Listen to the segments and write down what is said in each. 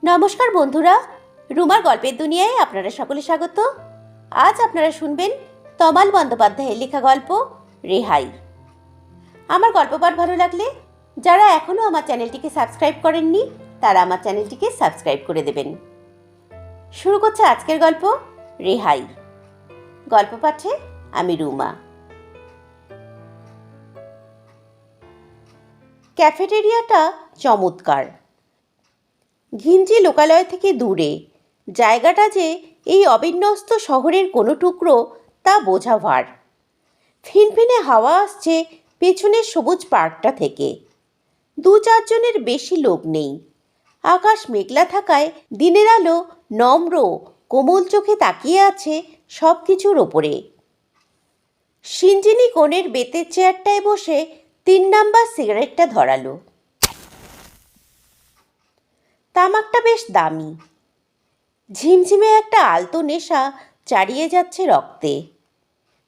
নমস্কার বন্ধুরা, রুমার গল্পের দুনিয়ায় আপনারা সকলে স্বাগত। আজ আপনারা শুনবেন তমাল বন্দ্যোপাধ্যায়ের লেখা গল্প রেহাই। আমার গল্প পাঠ ভালো লাগলে যারা এখনও আমার চ্যানেলটিকে সাবস্ক্রাইব করেননি তারা আমার চ্যানেলটিকে সাবস্ক্রাইব করে দেবেন। শুরু করছে আজকের গল্প রেহাই। গল্প পাঠে আমি রুমা। ক্যাফেটেরিয়াটা চমৎকার, ঘিঞ্জি লোকালয় থেকে দূরে। জায়গাটা যে এই অবিন্যস্ত শহরের কোনো টুকরো তা বোঝা ভার। ফিনফিনে হাওয়া আসছে পেছনের সবুজ পার্কটা থেকে। 2-4 জনের বেশি লোক নেই। আকাশ মেঘলা থাকায় দিনের আলো নম্র কোমল চোখে তাকিয়ে আছে সব কিছুর ওপরে। সিঞ্জিনি কোণের বেতের চেয়ারটায় বসে 3 নাম্বার সিগারেটটা ধরালো। তামাকটা বেশ দামি। ঝিমঝিমে একটা আলতো নেশা চারিয়ে যাচ্ছে রক্তে।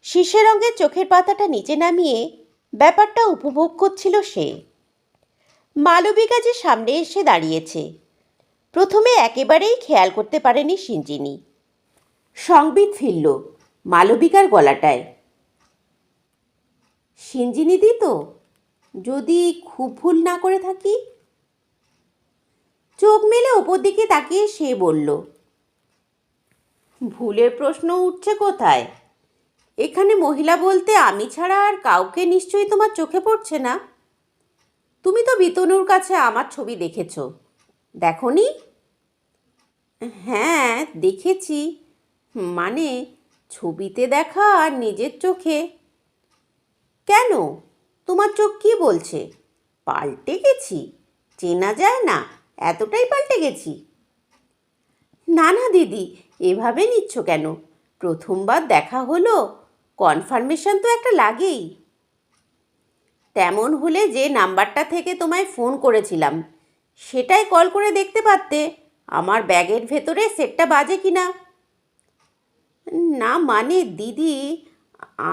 শিশে রঙের চোখের পাতাটা নিচে নামিয়ে ব্যাপারটা উপভোগ করছিল সে। মালবিকা যে সামনে এসে দাঁড়িয়েছে, প্রথমে একেবারেই খেয়াল করতে পারেনি সিঞ্জিনি। সংবিত ফিরল মালবিকার গলাটায়। সিঞ্জিনি দি তো, যদি খুব ভুল না করে থাকি। চোখ মেলে ওপর দিকে তাকিয়ে সে বলল, ভুলের প্রশ্ন উঠছে কোথায়? এখানে মহিলা বলতে আমি ছাড়া আর কাউকে নিশ্চয়ই তোমার চোখে পড়ছে না। তুমি তো বিতনুর কাছে আমার ছবি দেখেছ, দেখনি? হ্যাঁ দেখেছি, মানে ছবিতে দেখা আর নিজের চোখে। কেন, তোমার চোখ কি বলছে? পাল্টে গেছি? চেনা যায় না, এতটাই পাল্টে গেছি? না না দিদি, এভাবে নিচ্ছ কেন? প্রথমবার দেখা হলো, কনফার্মেশন তো একটা লাগেই। তেমন হলে যে নাম্বারটা থেকে তোমায় ফোন করেছিলাম সেটাই কল করে দেখতে পারতে আমার ব্যাগের ভেতরে সেটটা বাজে কি না। না মানে দিদি,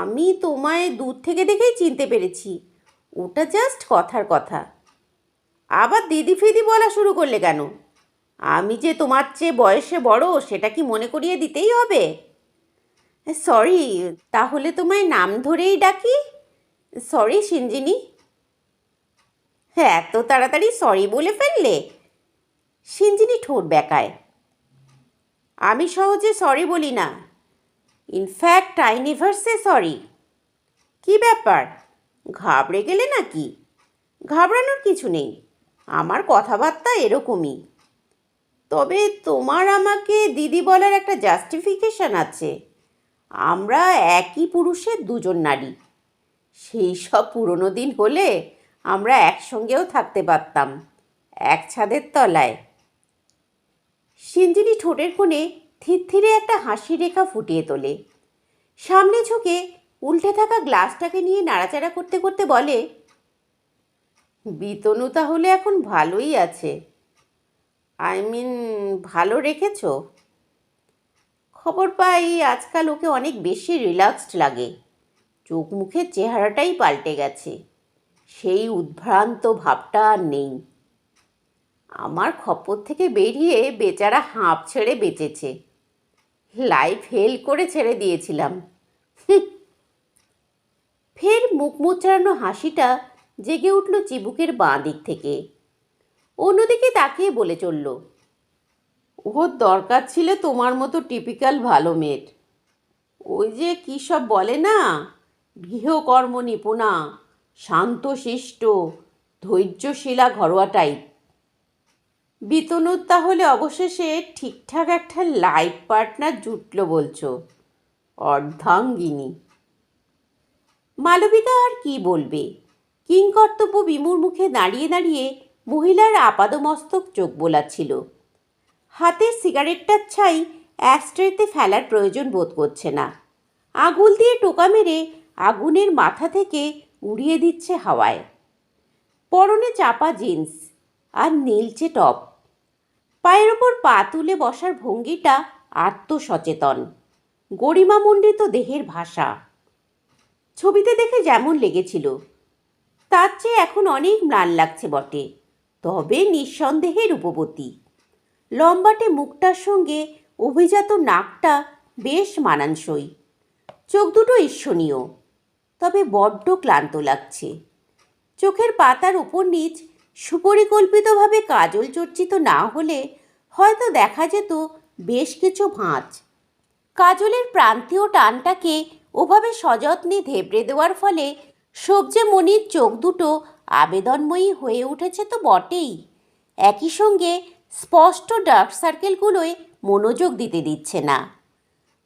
আমি তোমায় দূর থেকে দেখেই চিনতে পেরেছি, ওটা জাস্ট কথার কথা। আবার দিদি ফিদি বলা শুরু করলে কেন? আমি যে তোমার চেয়ে বয়সে বড় সেটা কি মনে করিয়ে দিতেই হবে? সরি, তাহলে তোমায় নাম ধরেই ডাকি। সরি সিঞ্জিনি। হ্যাঁ, এত তাড়াতাড়ি সরি বলে ফেললে? সিঞ্জিনি ঠোঁট বেঁকায়। আমি সহজে সরি বলি না। In fact I never say sorry. কী ব্যাপার, ঘাবড়ে গেলে নাকি? ঘাবড়ানোর কিছু নেই, আমার কথাবার্তা এরকমই। তবে তোমার আমাকে দিদি বলার একটা জাস্টিফিকেশন আছে। আমরা একই পুরুষের 2জন নারী। সেই সব পুরনো দিন হলে আমরা একসঙ্গেও থাকতে পারতাম, এক ছাদের তলায়। সিঞ্জিনি ঠোঁটের কোণে থিরথিরে একটা হাসি রেখা ফুটিয়ে তোলে। সামনে ঝুঁকে উল্টে থাকা গ্লাসটাকে নিয়ে নাড়াচাড়া করতে করতে বলে, বিতনু তাহলে এখন ভালোই আছে? আই মিন, ভালো রেখেছ? খবর পাই আজকাল ওকে অনেক বেশি রিল্যাক্সড লাগে। চোখ মুখের চেহারাটাই পাল্টে গেছে, সেই উদ্ভ্রান্ত ভাবটা আর নেই। আমার খপ্পর থেকে বেরিয়ে বেচারা হাঁপ ছেড়ে বেঁচেছে। লাইফ হেল করে ছেড়ে দিয়েছিলাম। ফের মুখ মুচড়ানো হাসিটা জেগে উঠল চিবুকের বাঁ দিক থেকে। অন্যদিকে তাকিয়ে বলে চলল, ওর দরকার ছিল তোমার মতো টিপিক্যাল ভালো মেয়ের। ওই যে কী সব বলে না, গৃহকর্ম নিপুণা, শান্তশিষ্ট, ধৈর্যশীলা ঘরোয়া টাইপ। বিতনুর তাহলে অবশেষে ঠিকঠাক একটা লাইফ পার্টনার জুটল বলছো? অর্ধাঙ্গিনী। মালবিকা আর কি বলবে? কিংকর্তব্য বিমূর মুখে দাঁড়িয়ে দাঁড়িয়ে মহিলার আপাদমস্তক চোখ বোলাচ্ছিল। হাতের সিগারেটটার ছাই অ্যাস্ট্রেতে ফেলার প্রয়োজন বোধ করছে না। আঙুল দিয়ে টোকা মেরে আগুনের মাথা থেকে উড়িয়ে দিচ্ছে হাওয়ায়। পরনে চাপা জিন্স আর নীলচে টপ। পায়ের ওপর পা তুলে বসার ভঙ্গিটা আত্মসচেতন, গরিমামণ্ডিত দেহের ভাষা। ছবিতে দেখে যেমন লেগেছিল তার চেয়ে এখন অনেক ম্লান লাগছে বটে, তবে নিঃসন্দেহে রূপবতী। লম্বাটে মুখটার সঙ্গে অভিজাত নাকটা বেশ মানানসই। চোখ দুটো ঈর্ষণীয়, তবে বড্ড ক্লান্ত লাগছে। চোখের পাতার উপর নিচ সুপরিকল্পিতভাবে কাজল চর্চিত না হলে হয়তো দেখা যেত বেশ কিছু ভাঁজ। কাজলের প্রান্তীয় টানটাকে ওভাবে সযত্নে ধেবড়ে দেওয়ার ফলে সবজে মনির চোখ দুটো আবেদনময়ী হয়ে উঠেছে তো বটেই, একই সঙ্গে স্পষ্ট ডার্ক সার্কেলগুলোয় মনোযোগ দিতে দিচ্ছে না।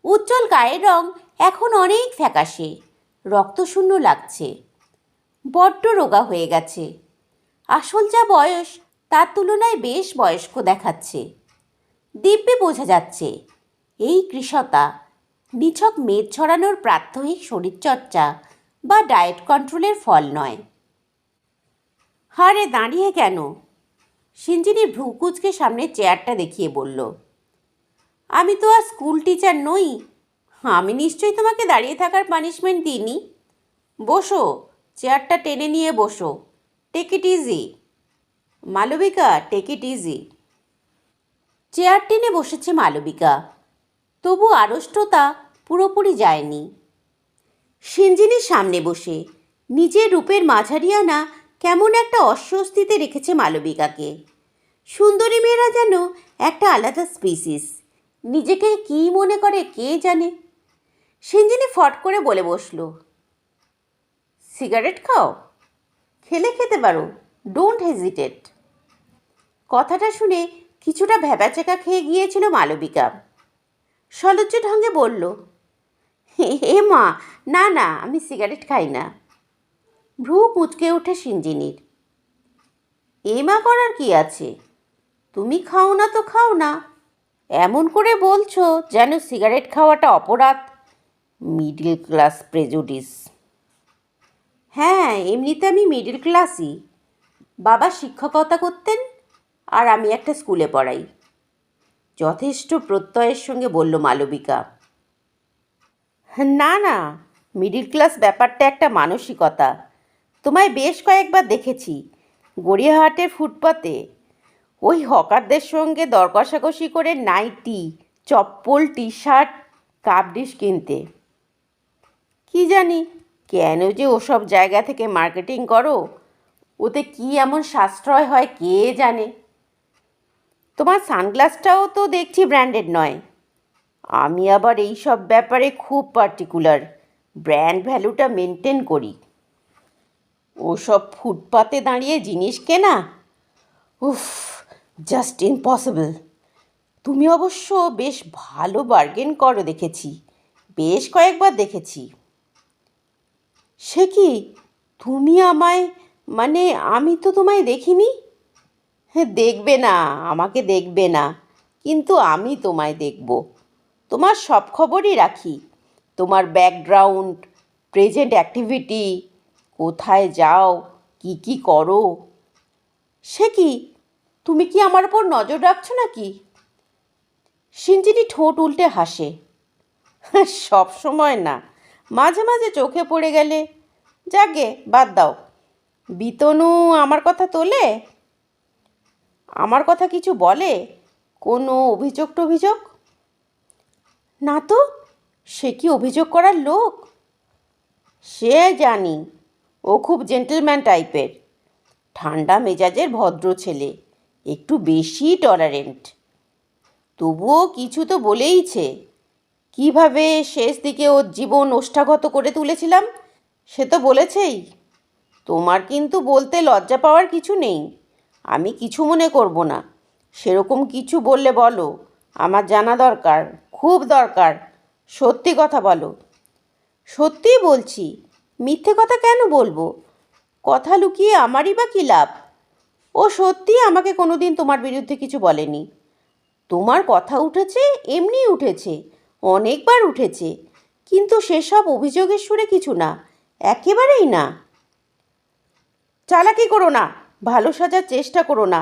উজ্জ্বল গায়ের রং এখন অনেক ফ্যাকাশে, রক্তশূন্য লাগছে, বড্ড রোগা হয়ে গেছে। আসল যা বয়স তার তুলনায় বেশ বয়স্ক দেখাচ্ছে। দিব্যি বোঝা যাচ্ছে এই কৃশতা নিছক মেদ ছড়ানোর প্রাত্যহিক শরীরচর্চা বা ডায়েট কন্ট্রোলের ফল নয়। হারে দাঁড়িয়ে কেন? সিঞ্জিনি ভ্রুকুচকে সামনে চেয়ারটা দেখিয়ে বলল, আমি তো আর স্কুল টিচার নই। আমি নিশ্চয়ই তোমাকে দাঁড়িয়ে থাকার পানিশমেন্ট দিইনি। বসো, চেয়ারটা টেনে নিয়ে বসো। Take it easy Malavika, take it easy. Chair টেনে বসেছে মালবিকা, তবু আড়ষ্টতা পুরোপুরি যায়নি। সিঞ্জিনির সামনে বসে নিজের রূপের মাঝারি আনা কেমন একটা অস্বস্তিতে রেখেছে মালবিকাকে। সুন্দরী মেয়েরা যেন একটা আলাদা স্পিসিস, নিজেকে কী মনে করে কে জানে। সিঞ্জিনি ফট করে বলে বসল, সিগারেট খাও? খেলে খেতে পারো, ডোন্ট হেজিটেট। কথাটা শুনে কিছুটা ভ্যাবাচেকা খেয়ে গিয়েছিল মালবিকা। সলজ্জ ঢঙ্গে বলল, হে মা, না না, আমি সিগারেট খাই না। ভ্রু কুঁচকে ওঠে সিঞ্জিনির। এ মা করার কি আছে? তুমি খাও না তো খাও না, এমন করে বলছো যেন সিগারেট খাওয়াটা অপরাধ। Middle class prejudice. হ্যাঁ, এমনিতে আমি মিডল ক্লাসই। বাবা শিক্ষকতা করতেন আর আমি একটা স্কুলে পড়াই, যথেষ্ট প্রত্যয়ের সঙ্গে বলল মালবিকা। না না, মিডল ক্লাস ব্যাপারটা একটা মানসিকতা। তোমায় বেশ কয়েকবার দেখেছি গড়িয়াহাটের ফুটপাতে ওই হকারদের সঙ্গে দর কষাকষি করে নাইটি, চপ্পল, টি শার্ট, কাপ ডিশ কিনতে। কি জানি কেন যে ওসব জায়গা থেকে মার্কেটিং করো, ওতে কি এমন সাশ্রয় হয় কে জানে। তোমার সানগ্লাসটাও তো দেখছি ব্র্যান্ডেড নয়। আমি আবার এই সব ব্যাপারে খুব পার্টিকুলার, ব্র্যান্ড ভ্যালুটা মেনটেন করি। ওসব ফুটপাতে দাঁড়িয়ে জিনিস কেনা, উফ, জাস্ট ইম্পসিবল। তুমি অবশ্য বেশ ভালো বার্গেন করো দেখেছি, বেশ কয়েকবার দেখেছি। সে কি, তুমি আমায়, মানে আমি তো তোমায় দেখিনি। হ্যাঁ, দেখবে না, আমাকে দেখবে না, কিন্তু আমি তোমায় দেখব। তোমার সব খবরই রাখি, তোমার ব্যাকগ্রাউন্ড, প্রেজেন্ট অ্যাক্টিভিটি, কোথায় যাও, কি কি করো। সে কি, তুমি কি আমার ওপর নজর রাখছো নাকি? সিঞ্জিনি ঠোঁট উল্টে হাসে। সব সময় না, মাঝে মাঝে চোখে পড়ে গেলে। যাকে বাদ দাও। বিতনু আমার কথা তোলে? আমার কথা কিছু বলে? কোনো অভিযোগ টভিযোগ? না তো, সে কি অভিযোগ করার লোক? সে জানি, ও খুব জেন্টলম্যান টাইপের, ঠান্ডা মেজাজের ভদ্র ছেলে, একটু বেশি টলারেন্ট। তবুও কিছু তো বলেইছে। কিভাবে শেষ দিকে ওর জীবন ওষ্ঠাগত করে তুলেছিলাম সে তো বলেছেই। তোমার কিন্তু বলতে লজ্জা পাওয়ার কিছু নেই, আমি কিছু মনে করব না। সেরকম কিছু বললে বলো, আমার জানা দরকার, খুব দরকার। সত্যি কথা বলো। সত্যিই বলছি, মিথ্যে কথা কেন বলবো? কথা লুকিয়ে আমারই বা কী লাভ? ও সত্যিই আমাকে কোনো দিন তোমার বিরুদ্ধে কিছু বলেনি। তোমার কথা উঠেছে, এমনি উঠেছে, অনেকবার উঠেছে, কিন্তু সেসব অভিযোগের সুরে কিছু না, একেবারেই না। চালাকি করো না, ভালো সাজার চেষ্টা করো না।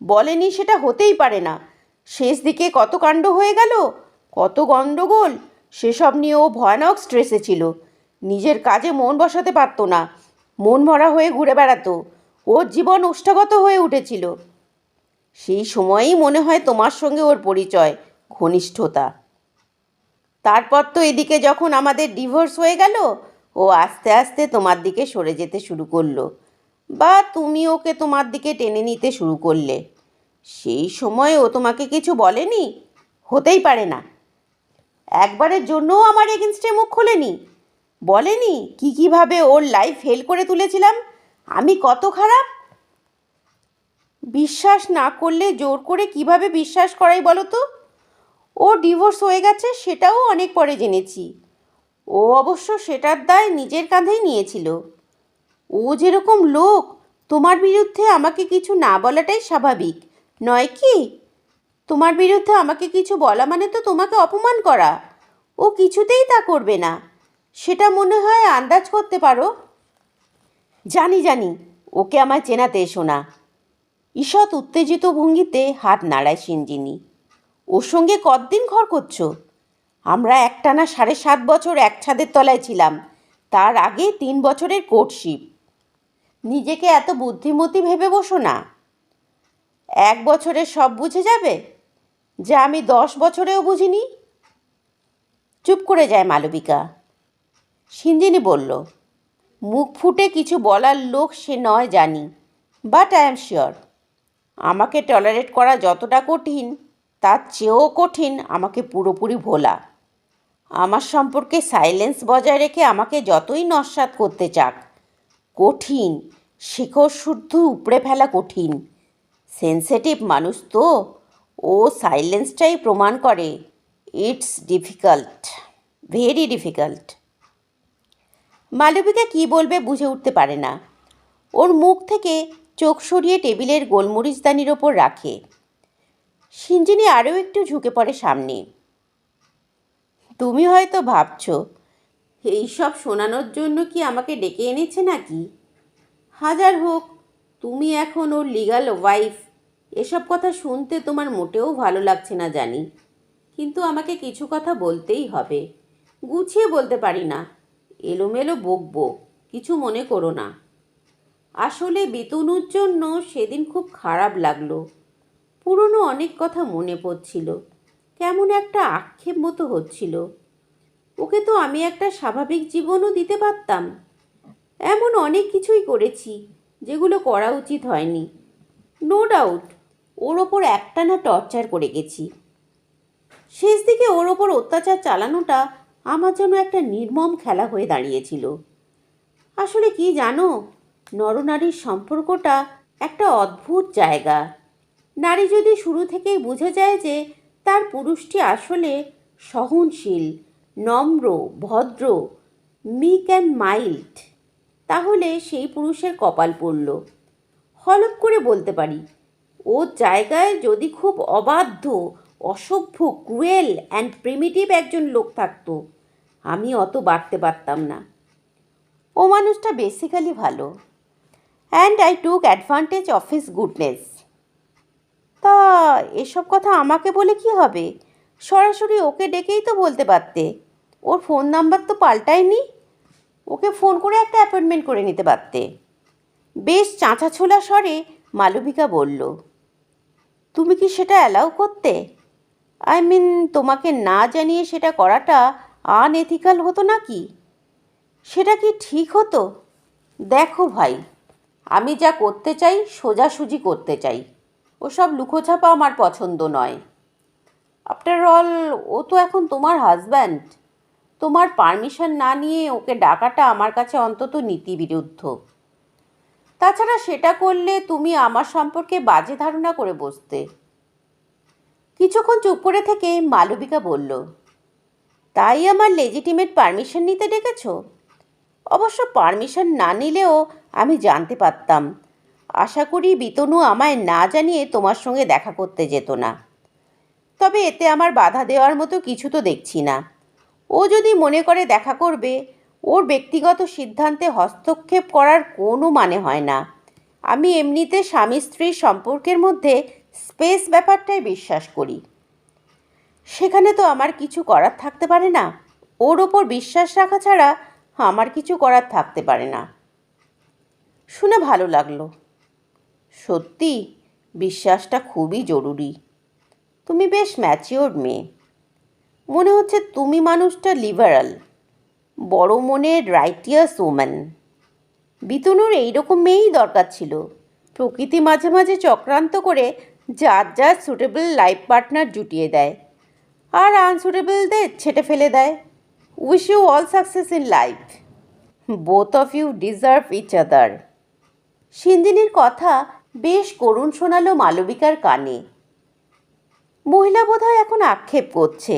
বলেনি সেটা হতেই পারে না। শেষ দিকে কত কাণ্ড হয়ে গেল, কত গণ্ডগোল, সেসব নিয়ে ও ভয়ানক স্ট্রেসে ছিল। নিজের কাজে মন বসাতে পারতো না, মন মরা হয়ে ঘুরে বেড়াতো। ওর জীবন ওষ্ঠাগত হয়ে উঠেছিল। সেই সময়েই মনে হয় তোমার সঙ্গে ওর পরিচয়, ঘনিষ্ঠতা। তারপর তো এদিকে যখন আমাদের ডিভোর্স হয়ে গেল, ও আস্তে আস্তে তোমার দিকে সরে যেতে শুরু করলো, বা তুমি ওকে তোমার দিকে টেনে নিতে শুরু করলে। সেই সময় ও তোমাকে কিছু বলেনি? হতেই পারে না। একবারের জন্যও আমার এগেনস্টে মুখ খোলেনি? বলেনি কীভাবে ওর লাইফ ফেল করে তুলেছিলাম, আমি কত খারাপ? বিশ্বাস না করলে জোর করে কিভাবে বিশ্বাস করাই বলো তো? ও ডিভোর্স হয়ে গেছে সেটাও অনেক পরে জেনেছি। ও অবশ্য সেটার দায় নিজের কাঁধেই নিয়েছিল। ও যেরকম লোক, তোমার বিরুদ্ধে আমাকে কিছু না বলাটাই স্বাভাবিক নয় কি? তোমার বিরুদ্ধে আমাকে কিছু বলা মানে তো তোমাকে অপমান করা। ও কিছুতেই তা করবে না, সেটা মনে হয় আন্দাজ করতে পারো। জানি জানি, ওকে আমায় চেনাতে এসো না। ঈষৎ উত্তেজিত ভঙ্গিতে হাত নাড়ায় সিঞ্জিনী। ওর সঙ্গে কতদিন ঘর করছো? আমরা একটানা 7.5 বছর এক ছাদের তলায় ছিলাম, তার আগে 3 বছরের কোর্টশিপ। নিজেকে এত বুদ্ধিমতী ভেবে বসো না। 1 বছরে সব বুঝে যাবে, যা আমি 10 বছরেও বুঝিনি। চুপ করে যায় মালবিকা। সিঞ্জিনী বলল, মুখ ফুটে কিছু বলার লোক সে নয় জানি, বাট আই এম শিওর আমাকে টলারেট করা যতটা কঠিন, তার চেয়েও কঠিন আমাকে পুরোপুরি ভোলা। আমার সম্পর্কে সাইলেন্স বজায় রেখে আমাকে যতই নস্যাৎ করতে চাক, কঠিন, শিকড় শুদ্ধ উপড়ে ফেলা কঠিন। সেন্সিটিভ মানুষ তো, ও সাইলেন্সটাই প্রমাণ করে it's difficult, very difficult. Malavika কী বলবে বুঝে উঠতে পারে না। ওর মুখ থেকে চোখ সরিয়ে টেবিলের গোলমরিচদানির ওপর রাখে। সিঞ্জিনী আরও একটু ঝুঁকে পড়ে সামনে। তুমি হয়তো ভাবছো এইসব শোনানোর জন্য কি আমাকে ডেকে এনেছে নাকি? হাজার হোক, তুমি এখন ওর লিগাল ওয়াইফ। এসব কথা শুনতে তোমার মোটেও ভালো লাগছে না জানি, কিন্তু আমাকে কিছু কথা বলতেই হবে। গুছিয়ে বলতে পারি না, এলোমেলো বকবো, কিছু মনে করো না। আসলে বিতনুর জন্য সেদিন খুব খারাপ লাগলো। পুরনো অনেক কথা মনে পড়ছিল, কেমন একটা আক্ষেপ মতো হচ্ছিল। ওকে তো আমি একটা স্বাভাবিক জীবনও দিতে পারতাম। এমন অনেক কিছুই করেছি যেগুলো করা উচিত হয়নি। নো ডাউট ওর ওপর একটানা টর্চার করে গেছি। শেষ দিকে ওর ওপর অত্যাচার চালানোটা আমার জন্য একটা নির্মম খেলা হয়ে দাঁড়িয়েছিল। আসলে কি জানো, নরনারীর সম্পর্কটা একটা অদ্ভুত জায়গা। নারী যদি শুরু থেকেই বুঝে যায় যে তার পুরুষটি আসলে সহনশীল, নম্র, ভদ্র, মিক অ্যান্ড মাইল্ড, তাহলে সেই পুরুষের কপাল পড়ল। হলপ করে বলতে পারি, ওর জায়গায় যদি খুব অবাধ্য, অসভ্য, ক্রুয়েল অ্যান্ড প্রিমিটিভ একজন লোক থাকতো, আমি অত বাড়তে পারতাম না। ও মানুষটা বেসিক্যালি ভালো, and I took advantage of his goodness. তা এসব কথা আমাকে বলে কি হবে? সরাসরি ওকে ডেকেই তো বলতে পারতে। ওর ফোন নাম্বার তো পাল্টায়নি, ওকে ফোন করে একটা অ্যাপয়েন্টমেন্ট করে নিতে পারতে। বেশ চাঁচাছোলা স্বরে মালবিকা বলল, তুমি কি সেটা অ্যালাউ করতে? আই মিন, তোমাকে না জানিয়ে সেটা করাটা আনএথিক্যাল হতো নাকি? সেটা কি ঠিক হতো? দেখো ভাই, আমি যা করতে চাই সোজাসুজি করতে চাই। ওসব লুকোছাপা আমার পছন্দ নয়। আফটার অল, ও তো এখন তোমার হাজব্যান্ড। তোমার পারমিশন না নিয়ে ওকে ডাকাটা আমার কাছে অন্তত নীতিবিরুদ্ধ। তাছাড়া সেটা করলে তুমি আমার সম্পর্কে বাজে ধারণা করে বসতে। কিছুক্ষণ চুপ করে থেকে মালবিকা বলল, তাই আমার লেজিটিমেট পারমিশন নিতে ডেকেছ? অবশ্য পারমিশন না নিলেও আমি জানতে পারতাম। আশা করি বিতনু আমায় না জানিয়ে তোমার সঙ্গে দেখা করতে যেত না। তবে এতে আমার বাধা দেওয়ার মতো কিছু তো দেখছি না। ও যদি মনে করে দেখা করবে, ওর ব্যক্তিগত সিদ্ধান্তে হস্তক্ষেপ করার কোনো মানে হয় না। আমি এমনিতে স্বামী স্ত্রীর সম্পর্কের মধ্যে স্পেস ব্যাপারটাই বিশ্বাস করি। সেখানে তো আমার কিছু করার থাকতে পারে না। ওর ওপর বিশ্বাস রাখা ছাড়া আমার কিছু করার থাকতে পারে না। শুনে ভালো লাগলো। সত্যি বিশ্বাসটা খুবই জরুরি। তুমি বেশ ম্যাচিওর মেয়ে। মনে হচ্ছে তুমি মানুষটা লিবারাল, বড় মনের রাইটিয়াস ওম্যান। বিতনুর এইরকম মেয়েই দরকার ছিল। প্রকৃতি মাঝে মাঝে চক্রান্ত করে যার যার সুটেবল লাইফ পার্টনার জুটিয়ে দেয় আর আনসুটেবলদের ছেটে ফেলে দেয়। Wish you all success in life. Both of you deserve each other. সিঞ্জিনীর কথা বেশ করুণ শোনালো মালবিকার কানে। মহিলা বোধহয় এখন আক্ষেপ করছে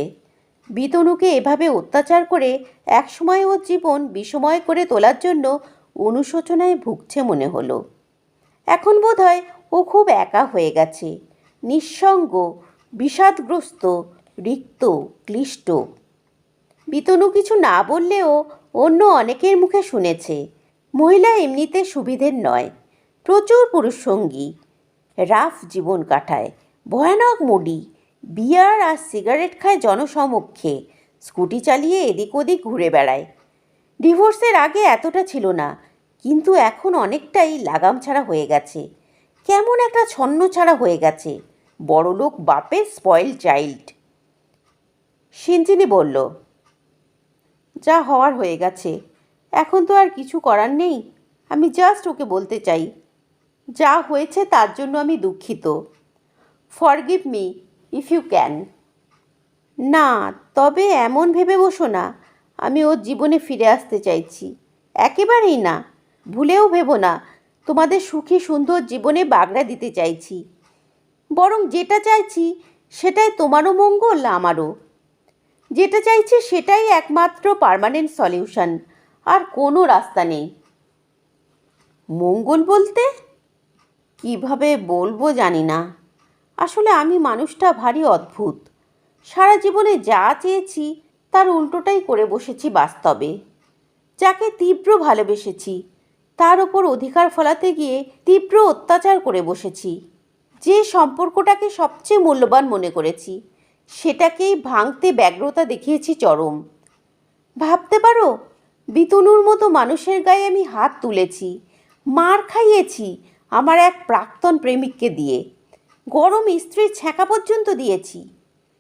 বিতনুকে এভাবে অত্যাচার করে একসময় ওর জীবন বিষময় করে তোলার জন্য অনুশোচনায় ভুগছে মনে হলো। এখন বোধহয় ও খুব একা হয়ে গেছে, নিঃসঙ্গ, বিষাদগ্রস্ত, রিক্ত, ক্লিষ্ট। বিতনু কিছু না বললেও অন্য অনেকের মুখে শুনেছে মহিলা এমনিতে সুবিধের নয়, প্রচুর পুরুষসঙ্গী, রাফ জীবন কাটায়, ভয়ানক মুডি, বিয়ার আর সিগারেট খায় জনসমক্ষে, স্কুটি চালিয়ে এদিক ওদিক ঘুরে বেড়ায়। ডিভোর্সের আগে এতটা ছিল না, কিন্তু এখন অনেকটাই লাগাম ছাড়া হয়ে গেছে, কেমন একটা ছন্ন ছাড়া হয়ে গেছে, বড়লোক বাপের স্পয়েলড চাইল্ড। সিঞ্জিনী বলল, যা হওয়ার হয়ে গেছে, এখন তো আর কিছু করার নেই। আমি জাস্ট ওকে বলতে চাই, যা হয়েছে তার জন্য আমি দুঃখিত। Forgive me if you can. না, তবে এমন ভেবে বসো না আমি ওর জীবনে ফিরে আসতে চাইছি, একেবারেই না। ভুলেও ভেবো না তোমাদের সুখী সুন্দর জীবনে বাগড়া দিতে চাইছি। বরং যেটা চাইছি সেটাই তোমারও মঙ্গল, আমারও। যেটা চাইছি সেটাই একমাত্র পার্মানেন্ট সলিউশন, আর কোনো রাস্তা নেই। মঙ্গল বলতে কিভাবে বলবো জানি না। আসলে আমি মানুষটা ভারী অদ্ভুত। সারা জীবনে যা চেয়েছি তার উল্টোটাই করে বসেছি বাস্তবে। যাকে তীব্র ভালোবেসেছি তার ওপর অধিকার ফলাতে গিয়ে তীব্র অত্যাচার করে বসেছি। যে সম্পর্কটাকে সবচেয়ে মূল্যবান মনে করেছি সেটাকেই ভাঙতে ব্যগ্রতা দেখিয়েছি চরম। ভাবতে পারো, বিতনুর মতো মানুষের গায়ে আমি হাত তুলেছি, মার খাইয়েছি আমার এক প্রাক্তন প্রেমিককে দিয়ে, গরম স্ত্রীর ছ্যাঁকা পর্যন্ত দিয়েছি।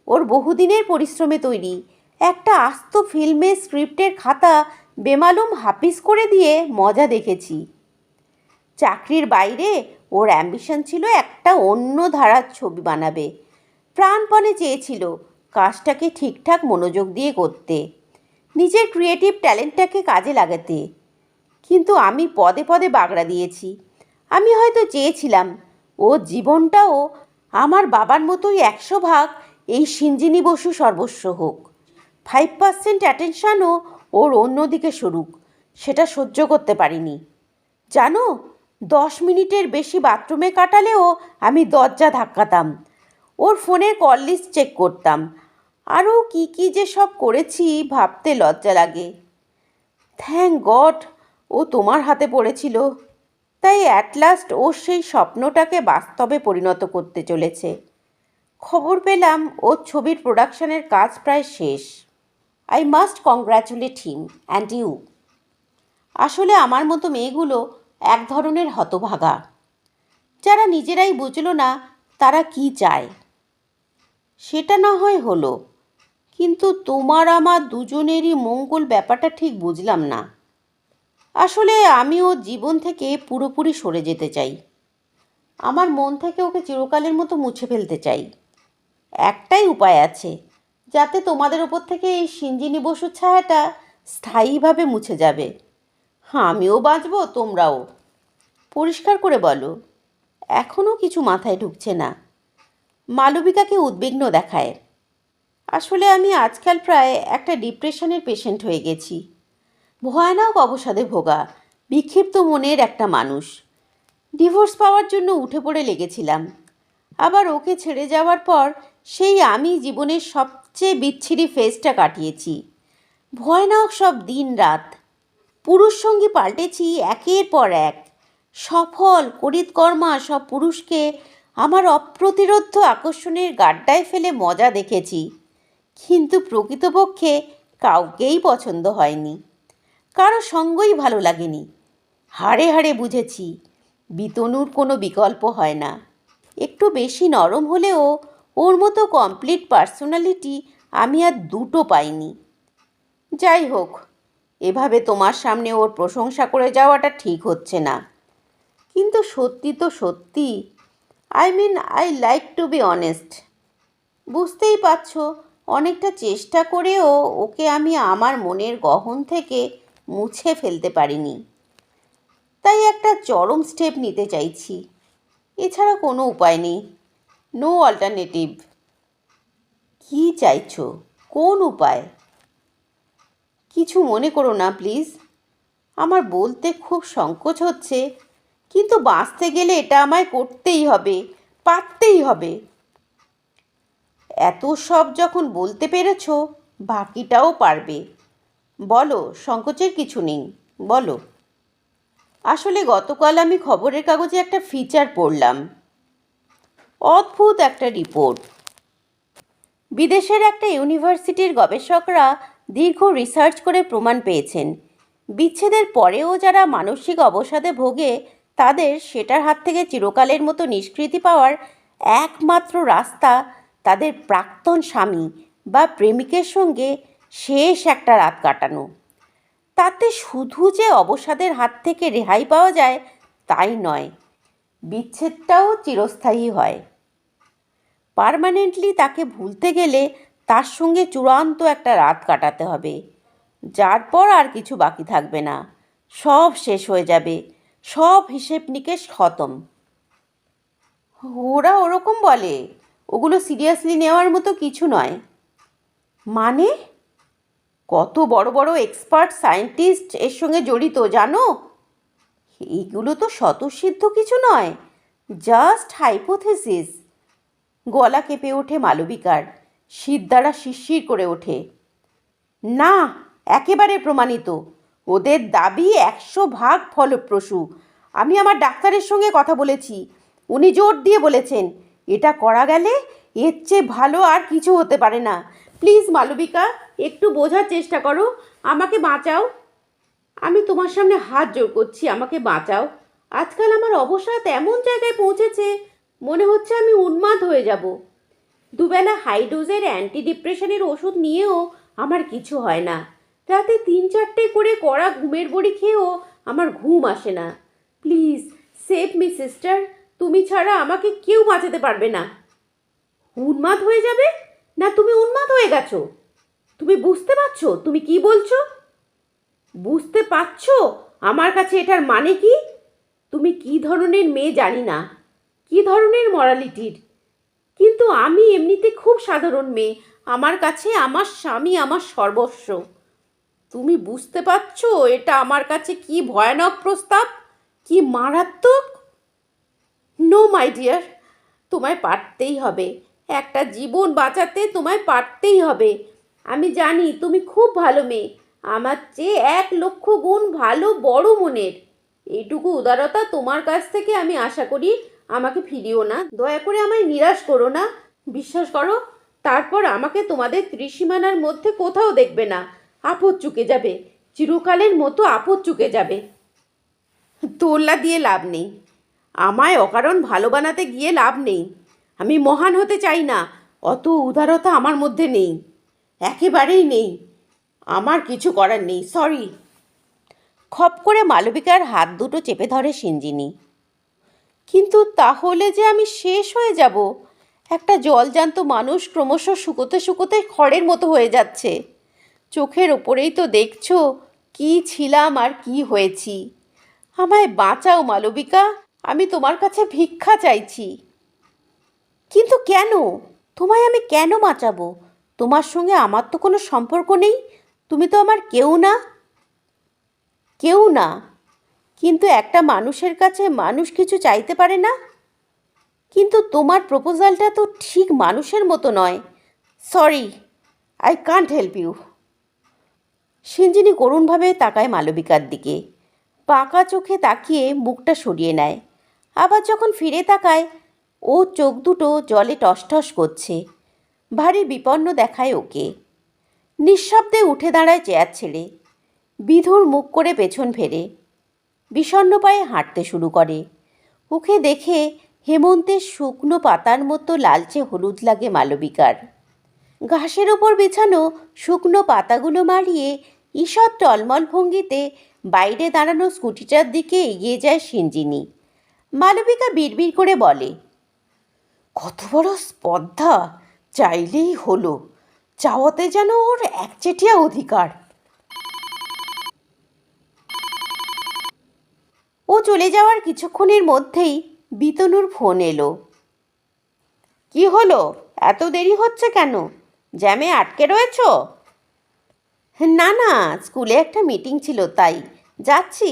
ওর বহুদিনের পরিশ্রমে তৈরি একটা আস্ত ফিল্মের স্ক্রিপ্টের খাতা বেমালুম হাফিজ করে দিয়ে মজা দেখেছি। চাকরির বাইরে ওর অ্যাম্বিশন ছিল একটা অন্য ধারার ছবি বানাবে, প্রাণপণে চেয়েছিল কাজটাকে ঠিকঠাক মনোযোগ দিয়ে করতে, নিজের ক্রিয়েটিভ ট্যালেন্টটাকে কাজে লাগাতে। কিন্তু আমি পদে পদে বাগড়া দিয়েছি। আমি হয়তো চেয়েছিলাম ওর জীবনটাও আমার বাবার মতোই 100 ভাগ এই সিঞ্জিনী বসু সর্বস্ব হোক, 5% অ্যাটেনশানও ওর অন্যদিকে সরুক। সেটা সহ্য করতে পারিনি। জানো, 10 মিনিটের বেশি বাথরুমে কাটালেও আমি দরজা ধাক্কাতাম, ওর ফোনের কল লিস্ট চেক করতাম, আরও কী কী যে সব করেছি ভাবতে লজ্জা লাগে। থ্যাঙ্ক গড ও তোমার হাতে পড়েছিল, তাই অ্যাট লাস্ট ও সেই স্বপ্নটাকে বাস্তবে পরিণত করতে চলেছে। খবর পেলাম ওর ছবির প্রোডাকশনের কাজ প্রায় শেষ। I must congratulate him and you. আসলে আমার মতো মেয়েগুলো এক ধরনের হতভাগা, যারা নিজেরাই বুঝলো না তারা কি চায়। সেটা না হয় হলো, কিন্তু তোমার আমার দুজনেরই মঙ্গল ব্যাপারটা ঠিক বুঝলাম না। আসলে আমি ওর জীবন থেকে পুরোপুরি সরে যেতে চাই। আমার মন থেকে ওকে চিরকালের মতো মুছে ফেলতে চাই। একটাই উপায় আছে, যাতে তোমাদের ওপর থেকে এই সিঞ্জিনী বসুর ছায়াটা স্থায়ীভাবে মুছে যাবে। আমিও বাঁচব, তোমরাও। পরিষ্কার করে বলো। এখনও কিছু মাথায় ঢুকছে না। মালবিকাকে উদ্বিগ্ন দেখায়। আসলে আমি আজকাল প্রায় একটা ডিপ্রেশনের পেশেন্ট হয়ে গেছি। ভয়ানক অবসাদে ভোগা, বিক্ষিপ্ত মনের একটা মানুষ। ডিভোর্স পাওয়ার জন্য উঠে পড়ে লেগেছিলাম। আবার ওকে ছেড়ে যাওয়ার পর সেই আমি জীবনের সবচেয়ে বিচ্ছিরি ফেজটা কাটিয়েছি। ভয়ানক সব দিন রাত। পুরুষ সঙ্গী পাল্টেছি একের পর এক। সফল করিতকর্মা সব পুরুষকে আমার অপ্রতিরোধ্য আকর্ষণের গাড্ডায় ফেলে মজা দেখেছি, কিন্তু প্রকৃতপক্ষে কাউকেই পছন্দ হয়নি, কারো সঙ্গই ভালো লাগেনি। হাড়ে হাড়ে বুঝেছি বিতনুর কোনো বিকল্প হয় না। একটু বেশি নরম হলেও ওর মতো কমপ্লিট পার্সোনালিটি আমি আর দুটো পাইনি। যাই হোক, এভাবে তোমার সামনে ওর প্রশংসা করে যাওয়াটা ঠিক হচ্ছে না। কিন্তু সত্যি তো সত্যি, I like to be honest. বুঝতেই পারছো, অনেকটা চেষ্টা করেও ওকে আমি আমার মনের গহন থেকে মুছে ফেলতে পারিনি। তাই একটা চরম স্টেপ নিতে চাইছি। এছাড়া কোনো উপায় নেই, নো অল্টারনেটিভ। কী চাইছো? কোন উপায়? কিছু মনে করো না প্লিজ। আমার বলতে খুব সংকোচ হচ্ছে, কিন্তু বাঁচতে গেলে এটা আমায় করতেই হবে, পারতেই হবে। এত সব যখন বলতে পেরেছো, বাকিটাও পারবে। বলো, সংকোচের কিছু নেই, বলো। আসলে গতকাল আমি খবরের কাগজে একটা ফিচার পড়লাম। অদ্ভুত একটা রিপোর্ট। বিদেশের একটা ইউনিভার্সিটির গবেষকরা দীর্ঘ রিসার্চ করে প্রমাণ পেয়েছেন, বিচ্ছেদের পরেও যারা মানসিক অবসাদে ভোগে তাদের সেটার হাত থেকে চিরকালের মতো নিষ্কৃতি পাওয়ার একমাত্র রাস্তা তাদের প্রাক্তন স্বামী বা প্রেমিকের সঙ্গে শেষ একটা রাত কাটানো। তাতে শুধু যে অবসাদের হাত থেকে রেহাই পাওয়া যায় তাই নয়, বিচ্ছেদটাও চিরস্থায়ী হয়। পার্মানেন্টলি তাকে ভুলতে গেলে তার সঙ্গে চূড়ান্ত একটা রাত কাটাতে হবে, যার পর আর কিছু বাকি থাকবে না, সব শেষ হয়ে যাবে, সব হিসেব নিকেশ খতম। ওরা ওরকম বলে, ওগুলো সিরিয়াসলি নেওয়ার মতো কিছু নয়। মানে? কত বড় বড় এক্সপার্ট সায়েন্টিস্ট এর সঙ্গে জড়িত জানো? এইগুলো তো স্বতঃসিদ্ধ কিছু নয়, জাস্ট হাইপোথেসিস। গলা কেঁপে ওঠে মালবিকার, শীত দ্বারা শিরশির করে ওঠে। না, একেবারে প্রমাণিত। ওদের দাবি 100% ফলপ্রসূ। আমি আমার ডাক্তারের সঙ্গে কথা বলেছি, উনি জোর দিয়ে বলেছেন এটা করা গেলে এর চেয়ে ভালো আর কিছু হতে পারে না। প্লিজ মালবিকা, একটু বোঝার চেষ্টা করো, আমাকে বাঁচাও। আমি তোমার সামনে হাত জোর করছি, আমাকে বাঁচাও। আজকাল আমার অবসাদ এমন জায়গায় পৌঁছেছে, মনে হচ্ছে আমি উন্মাদ হয়ে যাব। দুবেলা হাই ডোজের অ্যান্টি ডিপ্রেশনের ওষুধ নিয়েও আমার কিছু হয় না। রাতে 3-4টে করে কড়া ঘুমের বড়ি খেয়েও আমার ঘুম আসে না। প্লিজ সেভ মি সিস্টার, তুমি ছাড়া আমাকে কেউ বাঁচাতে পারবে না। উন্মাদ হয়ে যাবে? না তুমি উন্মাদ হয়ে গেছো? তুমি বুঝতে পারছো তুমি কি বলছো? বুঝতে পারছো আমার কাছে এটার মানে কি? তুমি কি ধরনের মেয়ে জানি না, কি ধরনের মরালিটির, কিন্তু আমি এমনিতে খুব সাধারণ মেয়ে। আমার কাছে আমার স্বামী আমার সর্বস্ব। তুমি বুঝতে পারছো এটা আমার কাছে কি ভয়ানক প্রস্তাব, কি মারাত্মক? নো মাই ডিয়ার, তোমায় পারতেই হবে, একটা জীবন বাঁচাতে তোমায় পারতেই হবে। আমি জানি তুমি খুব ভালো মেয়ে, আমার চেয়ে 1,00,000 গুণ ভালো, বড় মনের। এইটুকু উদারতা তোমার কাছ থেকে আমি আশা করি। আমাকে ফিরিও না, দয়া করে আমায় নিরাশ করো না। বিশ্বাস করো, তারপর আমাকে তোমাদের ত্রিসীমানার মধ্যে কোথাও দেখবে না। আপদ চুকে যাবে, চিরকালের মতো আপদ চুকে যাবে। তোল্লা দিয়ে লাভ নেই, আমায় অকারণ ভালো বানাতে গিয়ে লাভ নেই। আমি মহান হতে চাই না, অত উদারতা আমার মধ্যে নেই, একেবারেই নেই। আমার কিছু করার নেই, সরি। খপ করে মালবিকার হাত দুটো চেপে ধরে সিঞ্জিনি। কিন্তু তাহলে যে আমি শেষ হয়ে যাব। একটা জলজান্ত মানুষ ক্রমশ শুকোতে শুকোতে খড়ের মতো হয়ে যাচ্ছে। চোখের ওপরেই তো দেখছো কি ছিলাম আর কি হয়েছি। আমায় বাঁচাও মালবিকা, আমি তোমার কাছে ভিক্ষা চাইছি। কিন্তু কেন? তোমায় আমি কেন বাঁচাবো? তোমার সঙ্গে আমার তো কোনো সম্পর্ক নেই, তুমি তো আমার কেউ না। কেউ না? কিন্তু একটা মানুষের কাছে মানুষ কিছু চাইতে পারে না। কিন্তু তোমার প্রপোজালটা তো ঠিক মানুষের মতো নয়। Sorry, I can't help you. Sinjini করুণভাবে তাকায় মালবিকার দিকে, পাকা চোখে তাকিয়ে মুখটা সরিয়ে নেয়। আবার যখন ফিরে তাকায়, ও চোখ দুটো জলে টসটস করছে, ভারী বিপন্ন দেখায় ওকে। নিঃশব্দে উঠে দাঁড়ায় চেয়ার ছেড়ে, বিধুর মুখ করে পেছন ফেরে, বিষণ্ণ পায়ে হাঁটতে শুরু করে। ওকে দেখে হেমন্তের শুকনো পাতার মতো লালচে হলুদ লাগে মালবিকার। ঘাসের ওপর বিছানো শুকনো পাতাগুলো মারিয়ে ঈষৎ টলমল ভঙ্গিতে বাইরে দাঁড়ানো স্কুটিটার দিকে এগিয়ে যায় সিঞ্জিনী। মালবিকা বিড়বিড় করে বলে, কত বড় স্পর্ধা, চাইলেই হলো, চাওয়াতে যেন ওর একচেটিয়া অধিকার। ও চলে যাওয়ার কিছুক্ষণের মধ্যেই বিতনুর ফোন এলো। কি হলো, এত দেরি হচ্ছে কেন? জ্যামে আটকে রয়েছ? না না, স্কুলে একটা মিটিং ছিল তাই যাচ্ছি।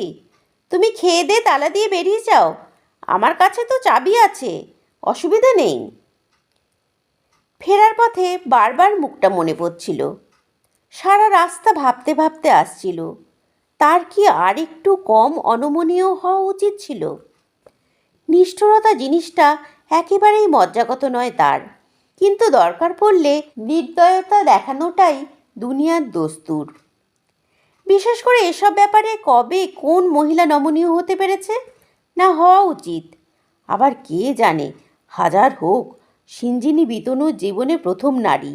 তুমি খেয়ে দিয়ে তালা দিয়ে বেরিয়ে যাও, আমার কাছে তো চাবি আছে, অসুবিধা নেই। ফেরার পথে বারবার মুখটা মনে পড়ছিল। সারা রাস্তা ভাবতে ভাবতে আসছিল, তার কি আর একটু কম অনমনীয় হওয়া উচিত ছিল? নিষ্ঠুরতা জিনিসটা একেবারেই মজ্জাগত নয় তার, কিন্তু দরকার পড়লে নির্দয়তা দেখানোটাই দুনিয়ার দস্তুর। বিশেষ করে এসব ব্যাপারে কবে কোন মহিলা নমনীয় হতে পেরেছে, না হওয়া উচিত? আবার কে জানে, হাজার হোক, সিঞ্জিনী বিতনুর জীবনে প্রথম নারী।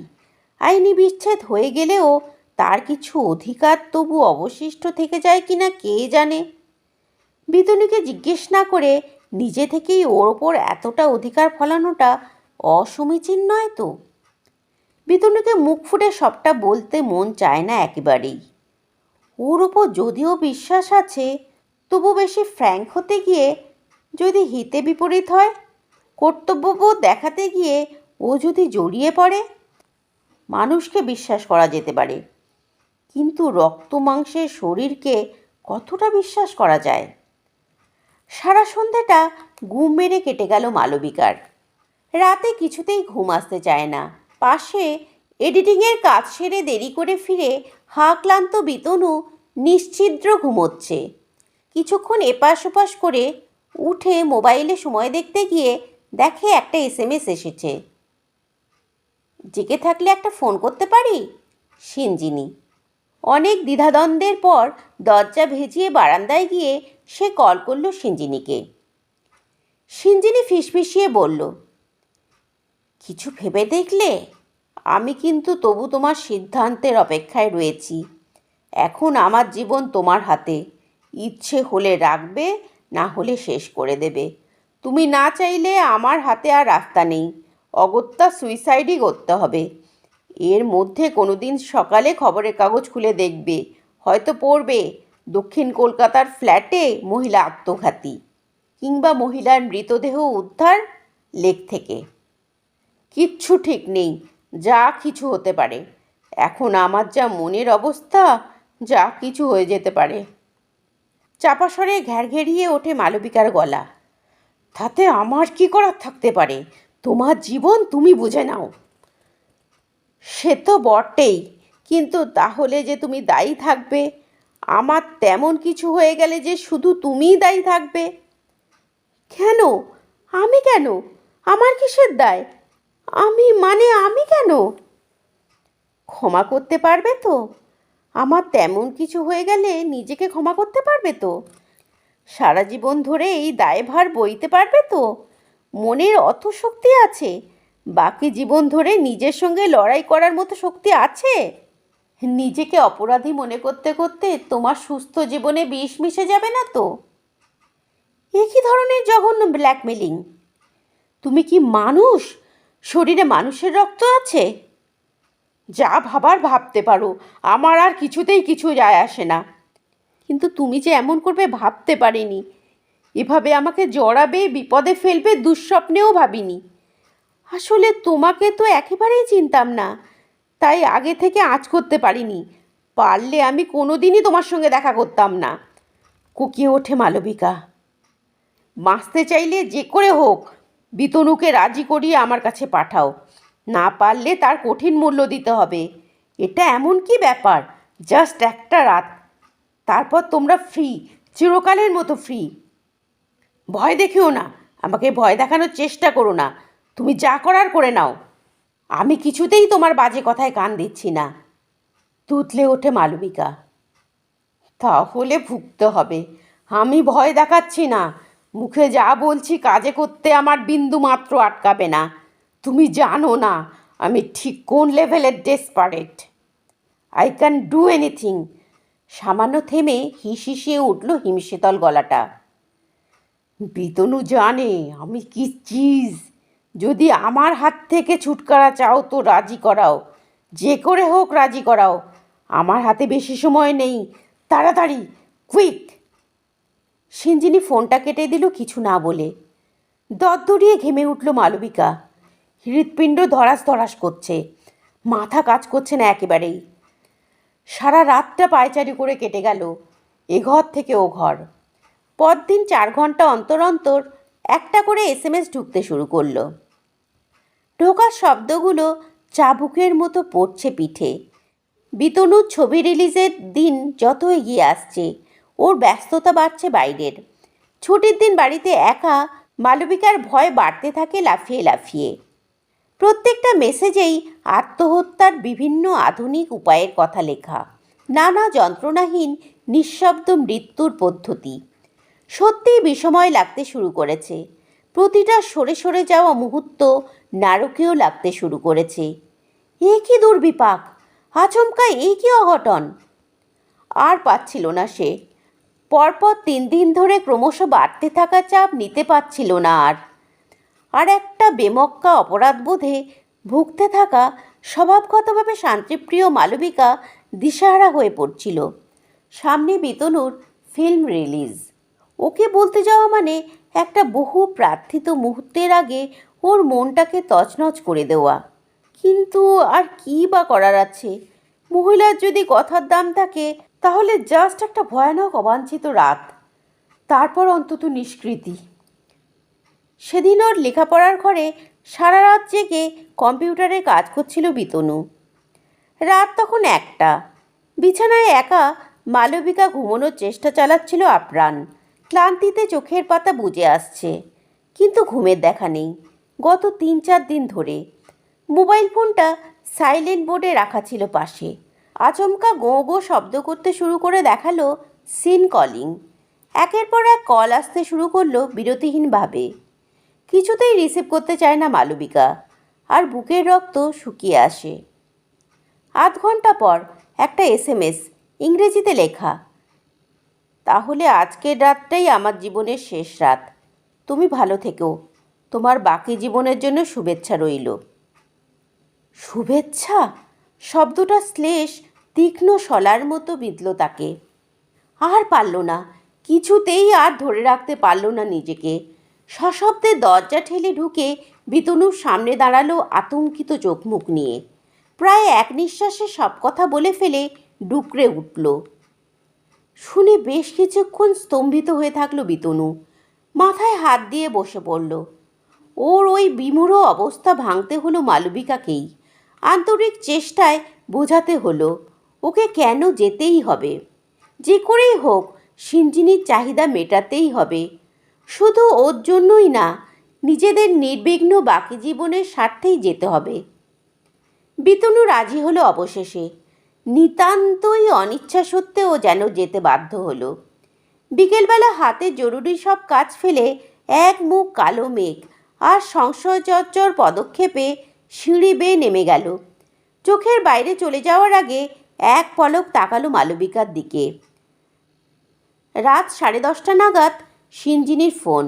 আইনি বিচ্ছেদ হয়ে গেলেও তার কিছু অধিকার তবু অবশিষ্ট থেকে যায় কিনা কে জানে। বিতনুকে জিজ্ঞেস না করে নিজে থেকেই ওর ওপর এতটা অধিকার ফলানোটা অসমীচীন নয় তো? বিতনুকে মুখ ফুটে সবটা বলতে মন চায় না একেবারেই। ওর ওপর যদিও বিশ্বাস আছে, তবু বেশি ফ্র্যাঙ্ক হতে গিয়ে যদি হিতে বিপরীত হয়, কর্তব্যবোধ দেখাতে গিয়ে ও যদি জড়িয়ে পড়ে। মানুষকে বিশ্বাস করা যেতে পারে, কিন্তু রক্ত মাংসের শরীরকে কতটা বিশ্বাস করা যায়? সারা সন্ধেটা ঘুম মেরে কেটে গেল মালবিকার। রাতে কিছুতেই ঘুম আসতে চায় না। পাশে এডিটিংয়ের কাজ সেরে দেরি করে ফিরে ক্লান্ত বিতনু নিশ্ছিদ্র ঘুমোচ্ছে। কিছুক্ষণ এপাশ ওপাশ করে উঠে মোবাইলে সময় দেখতে গিয়ে দেখে একটা SMS এসেছে। জেগে থাকলে একটা ফোন করতে পারি? সিঞ্জিনী। অনেক দ্বিধাদ্বন্দ্বের পর দরজা ভেজিয়ে বারান্দায় গিয়ে সে কল করল সিঞ্জিনীকে। সিঞ্জিনী ফিসফিসিয়ে বলল, কিছু ভেবে দেখলে? আমি কিন্তু তবু তোমার সিদ্ধান্তের অপেক্ষায় রয়েছি। এখন আমার জীবন তোমার হাতে, ইচ্ছে হলে রাখবে, না হলে শেষ করে দেবে। তুমি না চাইলে আমার হাতে আর রাস্তা নেই, অগত্যা সুইসাইডই করতে হবে। এর মধ্যে কোনো দিন সকালে খবরের কাগজ খুলে দেখবে, হয়তো পড়বে দক্ষিণ কলকাতার ফ্ল্যাটে মহিলা আত্মঘাতী, কিংবা মহিলার মৃতদেহ উদ্ধার লেক থেকে। কিচ্ছু ঠিক নেই, যা কিছু হতে পারে। এখন আমার যা মনের অবস্থা, যা কিছু হয়ে যেতে পারে। চাপা স্বরে ঘ্যারঘেরিয়ে ওঠে মালবিকার গলা। তাতে আমার কি করার থাকতে পারে? তোমার জীবন তুমি বুঝে নাও। সে তো বটেই, কিন্তু তাহলে যে তুমি দায়ী থাকবে, আমার তেমন কিছু হয়ে গেলে যে শুধু তুমিই দায়ী থাকবে। কেন? আমি কেন? আমার কিসের দায়? আমি কেন? ক্ষমা করতে পারবে তো? আমার তেমন কিছু হয়ে গেলে নিজেকে ক্ষমা করতে পারবে তো? সারা জীবন ধরে এই দায়ভার বইতে পারবে তো? মনের অত শক্তি আছে? বাকি জীবন ধরে নিজের সঙ্গে লড়াই করার মতো শক্তি আছে? নিজেকে অপরাধী মনে করতে করতে তোমার সুস্থ জীবনে বিষ মিশে যাবে না তো? এ কী ধরনের জঘন্য ব্ল্যাকমেলিং? তুমি কি মানুষ? শরীরে মানুষের রক্ত আছে? যা ভাবার ভাবতে পারো, আমার আর কিছুতেই কিছু যায় আসে না। কিন্তু তুমি যে এমন করবে ভাবতে পারিনি। এভাবে আমাকে জড়াবে, বিপদে ফেলবে, দুঃস্বপ্নেও ভাবিনি। আসলে তোমাকে তো একেবারেই চিনতাম না, তাই আগে থেকে আঁচ করতে পারিনি। পারলে আমি কোনো দিনই তোমার সঙ্গে দেখা করতাম না। কুকিয়ে ওঠে মালবিকা। বাঁচতে চাইলে যে করে হোক বিতনুকে রাজি করিয়ে আমার কাছে পাঠাও, না পারলে তার কঠিন মূল্য দিতে হবে। এটা এমন কি ব্যাপার, জাস্ট একটা রাত, তারপর তোমরা ফ্রি, চিরকালের মতো ফ্রি। ভয় দেখিও না, আমাকে ভয় দেখানোর চেষ্টা করো না। তুমি যা করার করে নাও, আমি কিছুতেই তোমার বাজে কথায় কান দিচ্ছি না। তুতলে ওঠে মালবিকা। তাহলে ভুগতে হবে। আমি ভয় দেখাচ্ছি না, মুখে যা বলছি কাজে করতে আমার বিন্দু মাত্র আটকাবে না। তুমি জানো না আমি ঠিক কোন লেভেলের desperate. I can do anything. সামান্য থেমে হিসিয়ে উঠল হিমশীতল গলাটা। বিতনু জানে আমি কি চিজ। যদি আমার হাত থেকে ছুটকারা চাও তো রাজি করাও, যে করে হোক রাজি করাও। আমার হাতে বেশি সময় নেই, তাড়াতাড়ি, কুইক। সিঞ্জিনি ফোনটা কেটে দিল কিছু না বলে। দরদরিয়ে ঘেমে উঠল মালবিকা। হৃৎপিণ্ড ধরাস ধরাস করছে, মাথা কাজ করছে না একেবারেই। সারা রাতটা পায়চারি করে কেটে গেল, এ ঘর থেকে ও ঘর। পরদিন 4 ঘন্টা অন্তর অন্তর একটা করে SMS ঢুকতে শুরু করলো। ঢোকার শব্দগুলো চাবুকের মতো পড়ছে পিঠে। বিতনুর ছবি রিলিজের দিন যত এগিয়ে আসছে, ওর ব্যস্ততা বাড়ছে বাইরের। ছুটির দিন বাড়িতে একা, মালবিকার ভয় বাড়তে থাকে লাফিয়ে লাফিয়ে। প্রত্যেকটা মেসেজেই আত্মহত্যার বিভিন্ন আধুনিক উপায়ের কথা লেখা, নানা যন্ত্রণাহীন নিঃশব্দ মৃত্যুর পদ্ধতি। সত্যিই বিষময় লাগতে শুরু করেছে। প্রতিটা সরে সরে যাওয়া মুহূর্ত নারকীয় লাগতে শুরু করেছে। এ কী দুর্বিপাক! আচমকা এই কী অঘটন! আর পাচ্ছিল না সে। পরপর 3 দিন ধরে ক্রমশ বাড়তে থাকা চাপ নিতে পারছিল না আর একটা বেমক্কা অপরাধবোধে ভুগতে থাকা স্বভাবগতভাবে শান্তিপ্রিয় মালবিকা দিশাহারা হয়ে পড়ছিল। সামনে বিতনুর ফিল্ম রিলিজ। ওকে বলতে যাওয়া মানে একটা বহু প্রার্থিত মুহূর্তের আগে ওর মনটাকে তছনছ করে দেওয়া। কিন্তু আর কী বা করার আছে? মহিলার যদি কথার দাম থাকে তাহলে জাস্ট একটা ভয়ানক অবাঞ্ছিত রাত, তারপর অন্তত নিষ্কৃতি। সেদিন ওর লেখাপড়ার ঘরে সারা রাত জেগে কম্পিউটারে কাজ করছিল বিতনু। রাত তখন 1টা। বিছানায় একা মালবিকা ঘুমানোর চেষ্টা চালাচ্ছিল আপ্রাণ। ক্লান্তিতে চোখের পাতা বুজে আসছে, কিন্তু ঘুমের দেখা নেই গত 3-4 দিন ধরে। মোবাইল ফোনটা সাইলেন্ট মোডে রাখা ছিল পাশে। আচমকা গো গো শব্দ করতে শুরু করে দেখালো সিন কলিং। একের পর এক কল আসতে শুরু করলো বিরতিহীনভাবে। কিছুতেই রিসিভ করতে চায় না মালবিকা, আর বুকের রক্ত শুকিয়ে আসে। আধ ঘন্টা পর একটা SMS, ইংরেজিতে লেখা, তাহলে আজকের রাতটাই আমার জীবনের শেষ রাত। তুমি ভালো থেকো। তোমার বাকি জীবনের জন্য শুভেচ্ছা রইল। শুভেচ্ছা শব্দটা শ্লেষ তীক্ষ্ণ শলার মতো বিঁধল তাকে। আর পারল না, কিছুতেই আর ধরে রাখতে পারল না নিজেকে। সশব্দে দরজা ঠেলে ঢুকে বিতনুর সামনে দাঁড়ালো আতঙ্কিত চোখ মুখ নিয়ে। প্রায় এক নিঃশ্বাসে সব কথা বলে ফেলে ডুকরে উঠল। শুনে বেশ কিছুক্ষণ স্তম্ভিত হয়ে থাকলো বিতনু। মাথায় হাত দিয়ে বসে পড়ল। ওর ওই বিমূঢ় অবস্থা ভাঙতে হলো মালবিকাকেই। আন্তরিক চেষ্টায় বোঝাতে হলো ওকে কেন যেতেই হবে। যে করেই হোক সিঞ্জিনির চাহিদা মেটাতেই হবে। শুধু ওর জন্যই না, নিজেদের নির্বিঘ্ন বাকি জীবনের স্বার্থেই যেতে হবে। বিতনু রাজি হলো অবশেষে। নিতান্তই অনিচ্ছা সত্ত্বেও যেন যেতে বাধ্য হলো। বিকেলবেলা হাতে জরুরি সব কাজ ফেলে এক মুখ কালো মেঘ আর সংশয়চর্চর পদক্ষেপে সিঁড়ি বেয়ে নেমে গেল। চোখের বাইরে চলে যাওয়ার আগে এক পলক তাকালো মালবিকার দিকে। রাত 10:30 নাগাদ সিঞ্জিনির ফোন।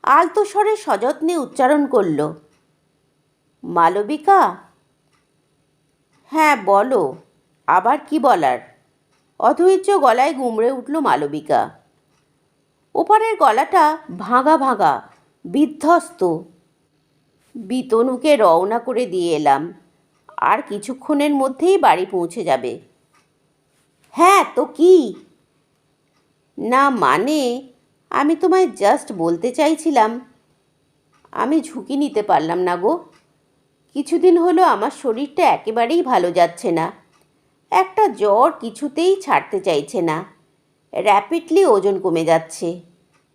আলতো স্বরে সযত্নে উচ্চারণ করল, মালবিকা। হ্যাঁ বলো, আবার কি বলার? অধৈর্য গলায় গুমড়ে উঠল মালবিকা। ওপারের গলাটা ভাঙা ভাঙা, বিধ্বস্ত। বিতনুকে রওনা করে দিয়ে এলাম, আর কিছুক্ষণের মধ্যেই বাড়ি পৌঁছে যাবে। হ্যাঁ তো কি? না মানে আমি তোমায় জাস্ট বলতে চাইছিলাম, আমি ঝুঁকি নিতে পারলাম না গো। কিছুদিন হলো আমার শরীরটা একেবারেই ভালো যাচ্ছে না। একটা জ্বর কিছুতেই ছাড়তে চাইছে না। র্যাপিডলি ওজন কমে যাচ্ছে।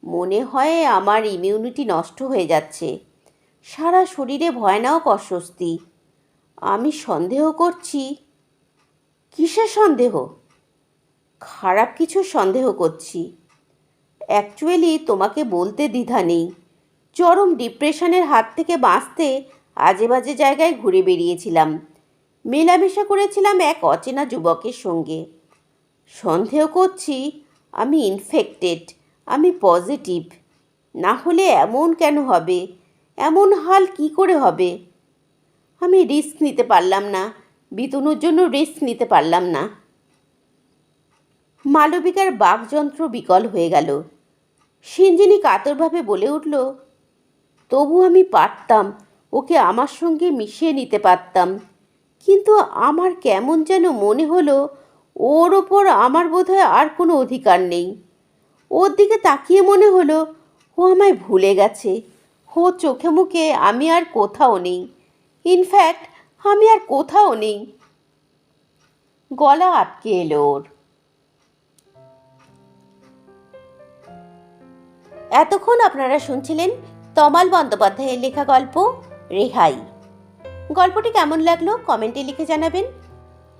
মনে হয় আমার ইমিউনিটি নষ্ট হয়ে যাচ্ছে। সারা শরীরে ভয়ানক অস্বস্তি। আমি সন্দেহ করছি। কিসের সন্দেহ? খারাপ কিছু সন্দেহ করছি। অ্যাকচুয়ালি তোমাকে বলতে দ্বিধা নেই, চরম ডিপ্রেশনের হাত থেকে বাঁচতে আজে বাজে জায়গায় ঘুরে বেরিয়েছিলাম। মেলামেশা করেছিলাম এক অচেনা যুবকের সঙ্গে। সন্দেহ করছি আমি ইনফেক্টেড, আমি পজিটিভ। না হলে এমন কেন হবে? এমন হাল কি করে হবে? আমি রিস্ক নিতে পারলাম না, বিতনুর জন্য রিস্ক নিতে পারলাম না। মালবিকার বাকযন্ত্র বিকল হয়ে গেল। সিঞ্জিনী কাতরভাবে বলে উঠল, তবু আমি পারতাম, ওকে আমার সঙ্গে মিশিয়ে নিতে পারতাম। কিন্তু আমার কেমন যেন মনে হলো ওর ওপর আমার বোধহয় আর কোনো অধিকার নেই। ওর দিকে তাকিয়ে মনে হলো ও আমায় ভুলে গেছে। ও চোখে মুখে আমি আর কোথাও নেই। ইনফ্যাক্ট আমি আর কোথাও নেই। গলা আটকে এলো ওর। এতক্ষণ আপনারা শুনছিলেন তমাল বন্দ্যোপাধ্যায়ের লেখা গল্প রেহাই। গল্পটি কেমন লাগলো কমেন্টে লিখে জানাবেন।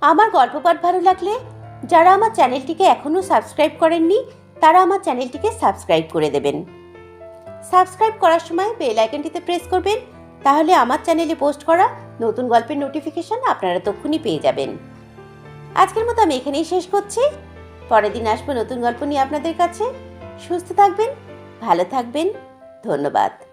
আমার গল্প পাঠ ভালো লাগলে যারা আমার চ্যানেলটিকে এখনও সাবস্ক্রাইব করেননি তারা আমার চ্যানেলটিকে সাবস্ক্রাইব করে দেবেন। সাবস্ক্রাইব করার সময় বেল আইকনটিতে প্রেস করবেন, তাহলে আমার চ্যানেলে পোস্ট করা নতুন গল্পের নোটিফিকেশন আপনারা তক্ষুনি পেয়ে যাবেন। আজকের মতো আমি এখানেই শেষ করছি। পরের দিন আসবো নতুন গল্প নিয়ে আপনাদের কাছে। সুস্থ থাকবেন, ভালো থাকবেন। ধন্যবাদ।